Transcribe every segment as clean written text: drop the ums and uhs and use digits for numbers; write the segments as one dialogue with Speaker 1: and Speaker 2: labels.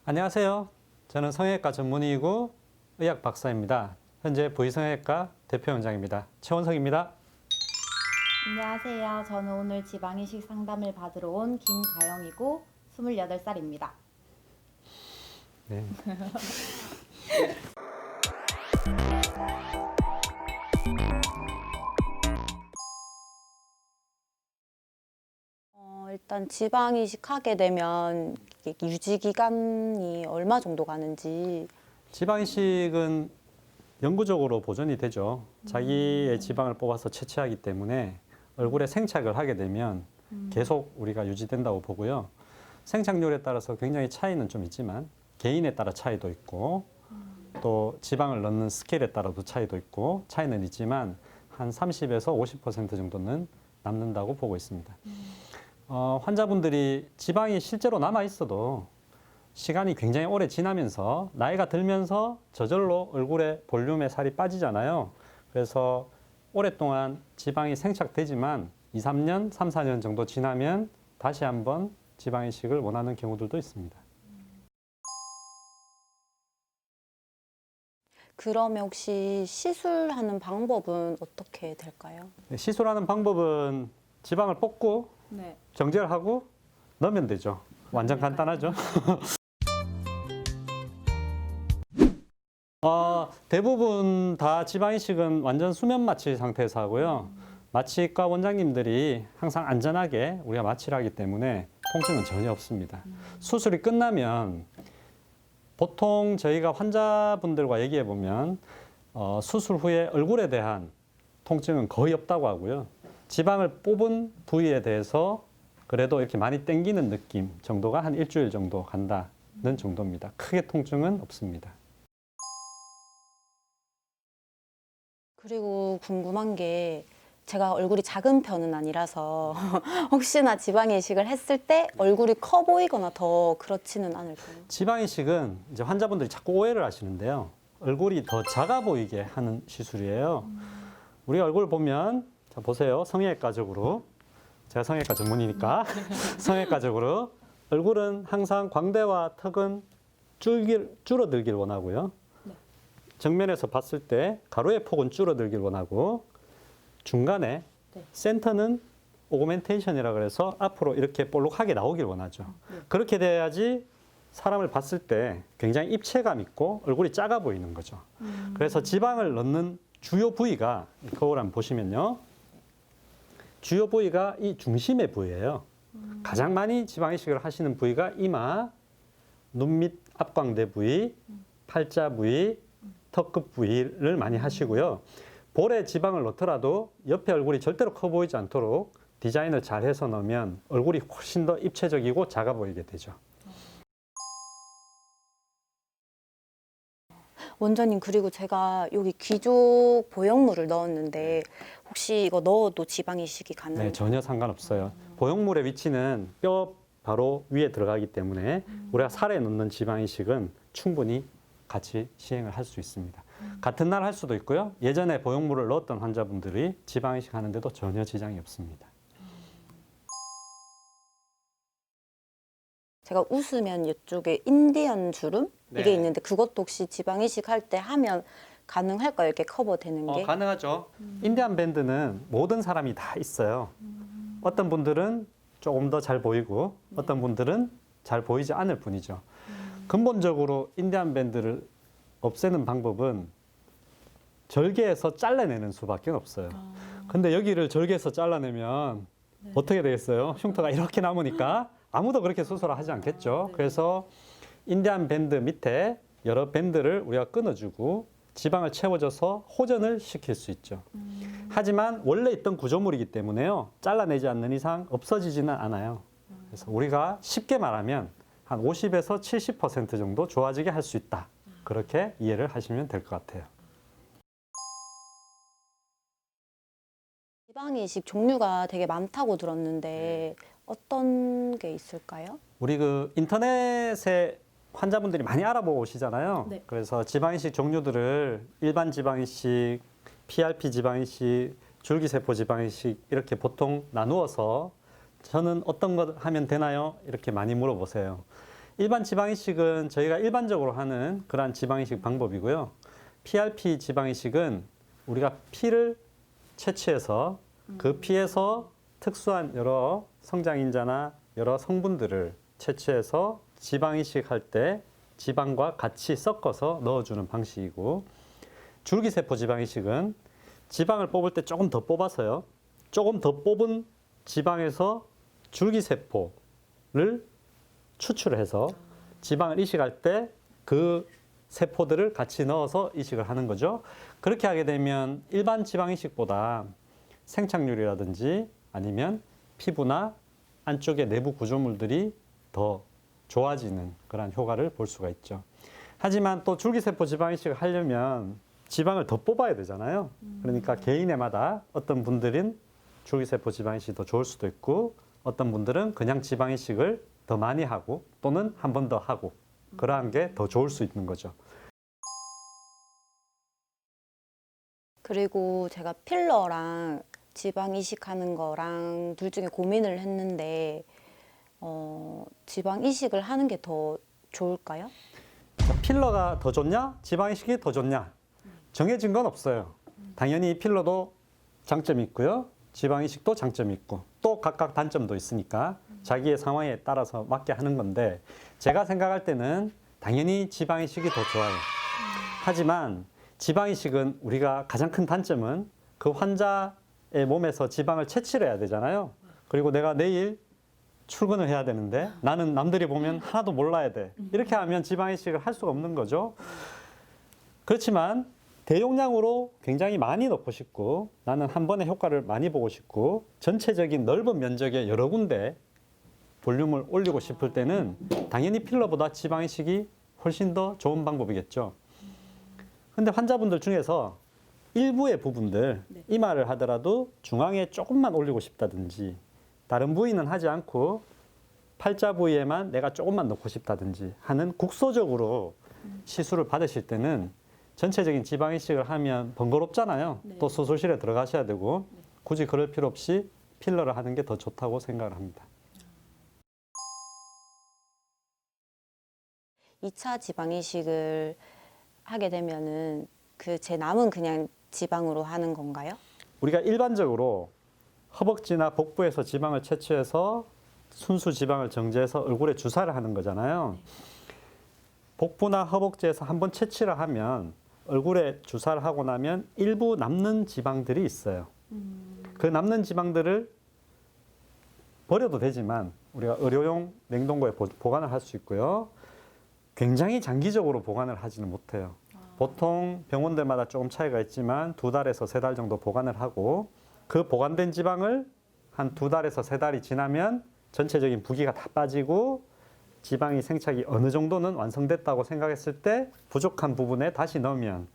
Speaker 1: 안녕하세요. 저는 성형외과 전문의이고 의학 박사입니다. 현재 부위성형외과 대표원장입니다. 최원석입니다.
Speaker 2: 안녕하세요. 저는 오늘 지방이식 상담을 받으러 온 김가영이고 28살입니다.
Speaker 1: 네.
Speaker 3: 일단 지방 이식하게 되면 이게 유지 기간이 얼마 정도 가는지.
Speaker 1: 지방 이식은 영구적으로 보존이 되죠. 자기의 지방을 뽑아서 채취하기 때문에 얼굴에 생착을 하게 되면 계속 우리가 유지된다고 보고요. 생착률에 따라서 굉장히 차이는 좀 있지만 개인에 따라 차이도 있고 또 지방을 넣는 스케일에 따라도 차이도 있고 차이는 있지만 한 30에서 50% 정도는 남는다고 보고 있습니다. 환자분들이 지방이 실제로 남아 있어도 시간이 굉장히 오래 지나면서 나이가 들면서 저절로 얼굴에 볼륨에 살이 빠지잖아요. 그래서 오랫동안 지방이 생착되지만 2, 3년, 3, 4년 정도 지나면 다시 한번 지방 이식을 원하는 경우들도 있습니다.
Speaker 3: 그러면 혹시 시술하는 방법은 어떻게 될까요?
Speaker 1: 시술하는 방법은 지방을 뽑고
Speaker 2: 네.
Speaker 1: 정제하고 넣으면 되죠. 완전 간단하죠. 대부분 다 지방 이식은 완전 수면 마취 상태에서 하고요. 마취과 원장님들이 항상 안전하게 우리가 마취를 하기 때문에 통증은 전혀 없습니다. 수술이 끝나면 보통 저희가 환자분들과 얘기해 보면 수술 후에 얼굴에 대한 통증은 거의 없다고 하고요. 지방을 뽑은 부위에 대해서 그래도 이렇게 많이 땡기는 느낌 정도가 한 일주일 정도 간다는 정도입니다. 크게 통증은 없습니다.
Speaker 3: 그리고 궁금한 게 제가 얼굴이 작은 편은 아니라서 혹시나 지방 이식을 했을 때 얼굴이 커 보이거나 더 그렇지는 않을까요?
Speaker 1: 지방 이식은 이제 환자분들이 자꾸 오해를 하시는데요. 얼굴이 더 작아 보이게 하는 시술이에요. 우리 얼굴 보면 자 보세요. 성형외과적으로 제가 성형외과 전문이니까 성형외과적으로 얼굴은 항상 광대와 턱은 줄어들길 원하고요. 정면에서 봤을 때 가로의 폭은 줄어들길 원하고 중간에 센터는 오그멘테이션이라 그래서 앞으로 이렇게 볼록하게 나오길 원하죠. 그렇게 돼야지 사람을 봤을 때 굉장히 입체감 있고 얼굴이 작아 보이는 거죠. 그래서 지방을 넣는 주요 부위가 거울 한번 보시면요. 주요 부위가 이 중심의 부위예요. 가장 많이 지방 이식을 하시는 부위가 이마, 눈 밑 앞광대 부위, 팔자 부위, 턱끝 부위를 많이 하시고요. 볼에 지방을 넣더라도 옆에 얼굴이 절대로 커 보이지 않도록 디자인을 잘 해서 넣으면 얼굴이 훨씬 더 입체적이고 작아 보이게 되죠.
Speaker 3: 원장님, 그리고 제가 여기 귀족 보형물을 넣었는데 혹시 이거 넣어도 지방 이식이 가능해요?
Speaker 1: 네, 전혀 상관없어요. 보형물의 위치는 뼈 바로 위에 들어가기 때문에 우리가 살에 넣는 지방 이식은 충분히 같이 시행을 할 수 있습니다. 같은 날 할 수도 있고요. 예전에 보형물을 넣었던 환자분들이 지방 이식 하는데도 전혀 지장이 없습니다.
Speaker 3: 제가 웃으면 이쪽에 인디언 주름 이게
Speaker 1: 네.
Speaker 3: 있는데 그것도 혹시 지방 이식할 때 하면 가능할까요? 이렇게 커버되는 게?
Speaker 1: 가능하죠. 인디안 밴드는 모든 사람이 다 있어요. 어떤 분들은 조금 더 잘 보이고 어떤 분들은 잘 보이지 않을 뿐이죠. 근본적으로 인디안 밴드를 없애는 방법은 절개해서 잘라내는 수밖에 없어요. 근데 여기를 절개해서 잘라내면 어떻게 되겠어요? 흉터가 이렇게 남으니까 아무도 그렇게 수술을 하지 않겠죠. 그래서 인디안 밴드 밑에 여러 밴드를 우리가 끊어주고 지방을 채워줘서 호전을 시킬 수 있죠. 하지만 원래 있던 구조물이기 때문에요. 잘라내지 않는 이상 없어지지는 않아요. 그래서 우리가 쉽게 말하면 한 50에서 70% 정도 좋아지게 할 수 있다. 그렇게 이해를 하시면 될 것 같아요.
Speaker 3: 지방 이식 종류가 되게 많다고 들었는데 어떤 게 있을까요?
Speaker 1: 우리 그 인터넷에 환자분들이 많이 알아보고 오시잖아요.
Speaker 2: 네.
Speaker 1: 그래서 지방이식 종류들을 일반 지방이식, PRP 지방이식, 줄기세포 지방이식 이렇게 보통 나누어서 저는 어떤 것 하면 되나요? 이렇게 많이 물어보세요. 일반 지방이식은 저희가 일반적으로 하는 그러한 지방이식 방법이고요. PRP 지방이식은 우리가 피를 채취해서 그 피에서 특수한 여러 성장인자나 여러 성분들을 채취해서 지방이식 할 때 지방과 같이 섞어서 넣어주는 방식이고, 줄기세포 지방이식은 지방을 뽑을 때 조금 더 뽑아서요. 조금 더 뽑은 지방에서 줄기세포를 추출해서 지방을 이식할 때 그 세포들을 같이 넣어서 이식을 하는 거죠. 그렇게 하게 되면 일반 지방 이식보다 생착률이라든지 아니면 피부나 안쪽의 내부 구조물들이 더 좋아지는 그런 효과를 볼 수가 있죠. 하지만 또 줄기세포 지방 이식을 하려면 지방을 더 뽑아야 되잖아요. 그러니까 개인에마다 어떤 분들은 줄기세포 지방 이식이 더 좋을 수도 있고, 어떤 분들은 그냥 지방 이식을 더 많이 하고 또는 한 번 더 하고, 그러한 게 더 좋을 수 있는 거죠.
Speaker 3: 그리고 제가 필러랑 지방 이식하는 거랑 둘 중에 고민을 했는데 지방 이식을 하는 게 더 좋을까요?
Speaker 1: 필러가 더 좋냐? 지방 이식이 더 좋냐? 정해진 건 없어요. 당연히 필러도 장점이 있고요. 지방 이식도 장점이 있고 또 각각 단점도 있으니까 자기의 상황에 따라서 맞게 하는 건데, 제가 생각할 때는 당연히 지방 이식이 더 좋아요. 하지만 지방 이식은 우리가 가장 큰 단점은 그 환자의 몸에서 지방을 채취를 해야 되잖아요. 그리고 내가 내일 출근을 해야 되는데 나는 남들이 보면 하나도 몰라야 돼. 이렇게 하면 지방 이식을 할 수가 없는 거죠. 그렇지만 대용량으로 굉장히 많이 넣고 싶고, 나는 한 번에 효과를 많이 보고 싶고, 전체적인 넓은 면적의 여러 군데 볼륨을 올리고 싶을 때는 당연히 필러보다 지방 이식이 훨씬 더 좋은 방법이겠죠. 근데 환자분들 중에서 일부의 부분들, 이마를 하더라도 중앙에 조금만 올리고 싶다든지, 다른 부위는 하지 않고 팔자 부위에만 내가 조금만 넣고 싶다든지 하는 국소적으로 시술을 받으실 때는 전체적인 지방 이식을 하면 번거롭잖아요. 또 수술실에 들어가셔야 되고, 굳이 그럴 필요 없이 필러를 하는 게 더 좋다고 생각을 합니다.
Speaker 3: 2차 지방 이식을 하게 되면은 그 제 남은 그냥 지방으로 하는 건가요?
Speaker 1: 우리가 일반적으로 허벅지나 복부에서 지방을 채취해서 순수 지방을 정제해서 얼굴에 주사를 하는 거잖아요. 복부나 허벅지에서 한번 채취를 하면 얼굴에 주사를 하고 나면 일부 남는 지방들이 있어요. 그 남는 지방들을 버려도 되지만 우리가 의료용 냉동고에 보관을 할 수 있고요. 굉장히 장기적으로 보관을 하지는 못해요. 보통 병원들마다 조금 차이가 있지만 2달에서 3달 정도 보관을 하고, 그 보관된 지방을 한 2달에서 3달이 지나면 전체적인 부기가 다 빠지고 지방이 생착이 어느 정도는 완성됐다고 생각했을 때 부족한 부분에 다시 넣으면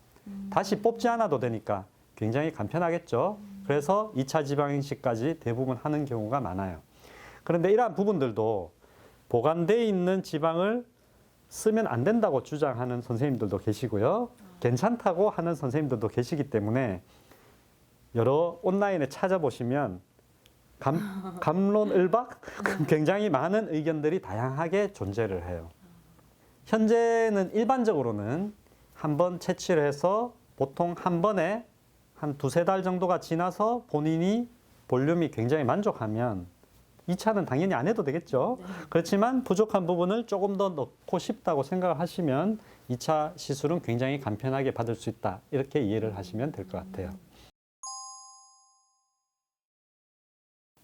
Speaker 1: 다시 뽑지 않아도 되니까 굉장히 간편하겠죠. 그래서 2차 지방 이식까지 대부분 하는 경우가 많아요. 그런데 이러한 부분들도 보관되어 있는 지방을 쓰면 안 된다고 주장하는 선생님들도 계시고요. 괜찮다고 하는 선생님들도 계시기 때문에 여러 온라인에 찾아보시면 갑론을박 굉장히 많은 의견들이 다양하게 존재를 해요. 현재는 일반적으로는 한 번 채취를 해서 보통 한 번에 한 2-3달 정도가 지나서 본인이 볼륨이 굉장히 만족하면 2차는 당연히 안 해도 되겠죠. 그렇지만 부족한 부분을 조금 더 넣고 싶다고 생각을 하시면 2차 시술은 굉장히 간편하게 받을 수 있다. 이렇게 이해를 하시면 될 것 같아요.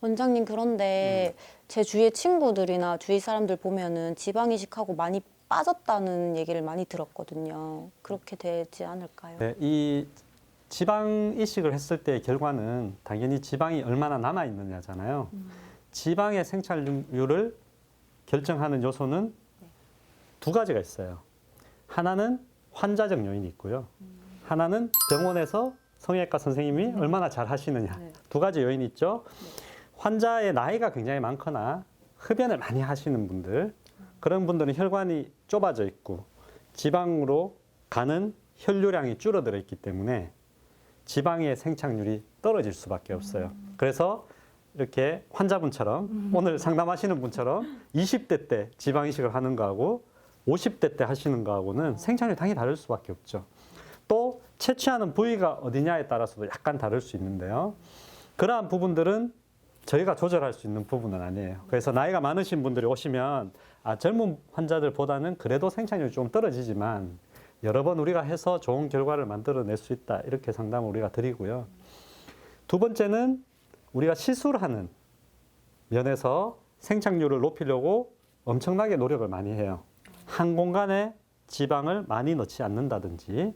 Speaker 3: 원장님, 그런데 제 주위의 친구들이나 주위 사람들 보면은 지방 이식하고 많이 빠졌다는 얘기를 많이 들었거든요. 그렇게 되지 않을까요?
Speaker 1: 네, 이 지방 이식을 했을 때의 결과는 당연히 지방이 얼마나 남아 있느냐잖아요. 지방의 생착률을 결정하는 요소는 2가지가 있어요. 하나는 환자적 요인이 있고요. 하나는 병원에서 성형외과 선생님이 얼마나 잘 하시느냐. 2가지 요인이 있죠. 환자의 나이가 굉장히 많거나 흡연을 많이 하시는 분들, 그런 분들은 혈관이 좁아져 있고 지방으로 가는 혈류량이 줄어들어 있기 때문에 지방의 생착률이 떨어질 수밖에 없어요. 그래서 이렇게 환자분처럼 오늘 상담하시는 분처럼 20대 때 지방 이식을 하는 거하고 50대 때 하시는 거하고는 생착률이 당연히 다를 수밖에 없죠. 또 채취하는 부위가 어디냐에 따라서도 약간 다를 수 있는데요. 그러한 부분들은 저희가 조절할 수 있는 부분은 아니에요. 그래서 나이가 많으신 분들이 오시면 젊은 환자들보다는 그래도 생착률이 좀 떨어지지만 여러 번 우리가 해서 좋은 결과를 만들어낼 수 있다. 이렇게 상담을 우리가 드리고요. 두 번째는 우리가 시술하는 면에서 생착률을 높이려고 엄청나게 노력을 많이 해요. 한 공간에 지방을 많이 넣지 않는다든지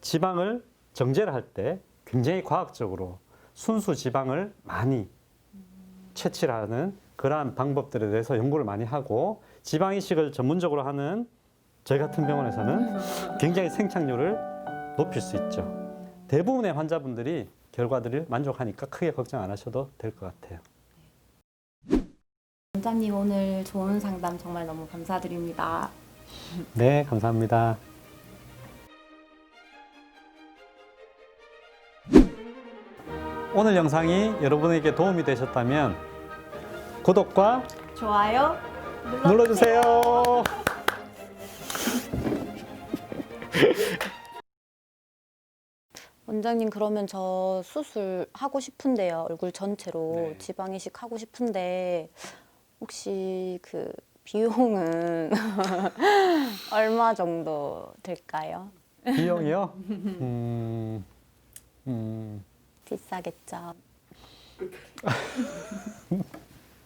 Speaker 1: 지방을 정제를 할 때 굉장히 과학적으로 순수 지방을 많이 채취를 하는 그러한 방법들에 대해서 연구를 많이 하고 지방 이식을 전문적으로 하는 저희 같은 병원에서는 굉장히 생착률을 높일 수 있죠. 대부분의 환자분들이 결과들을 만족하니까 크게 걱정 안 하셔도 될 것 같아요.
Speaker 2: 원장님 오늘 좋은 상담 정말 너무 감사드립니다.
Speaker 1: 네, 감사합니다. 오늘 영상이 여러분에게 도움이 되셨다면 구독과
Speaker 2: 좋아요
Speaker 1: 눌러주세요.
Speaker 3: 원장님 그러면 저 수술 하고 싶은데요. 얼굴 전체로
Speaker 1: 네.
Speaker 3: 지방 이식 하고 싶은데 혹시 그 비용은 얼마 정도 들까요?
Speaker 1: 비용이요?
Speaker 3: 비싸겠죠.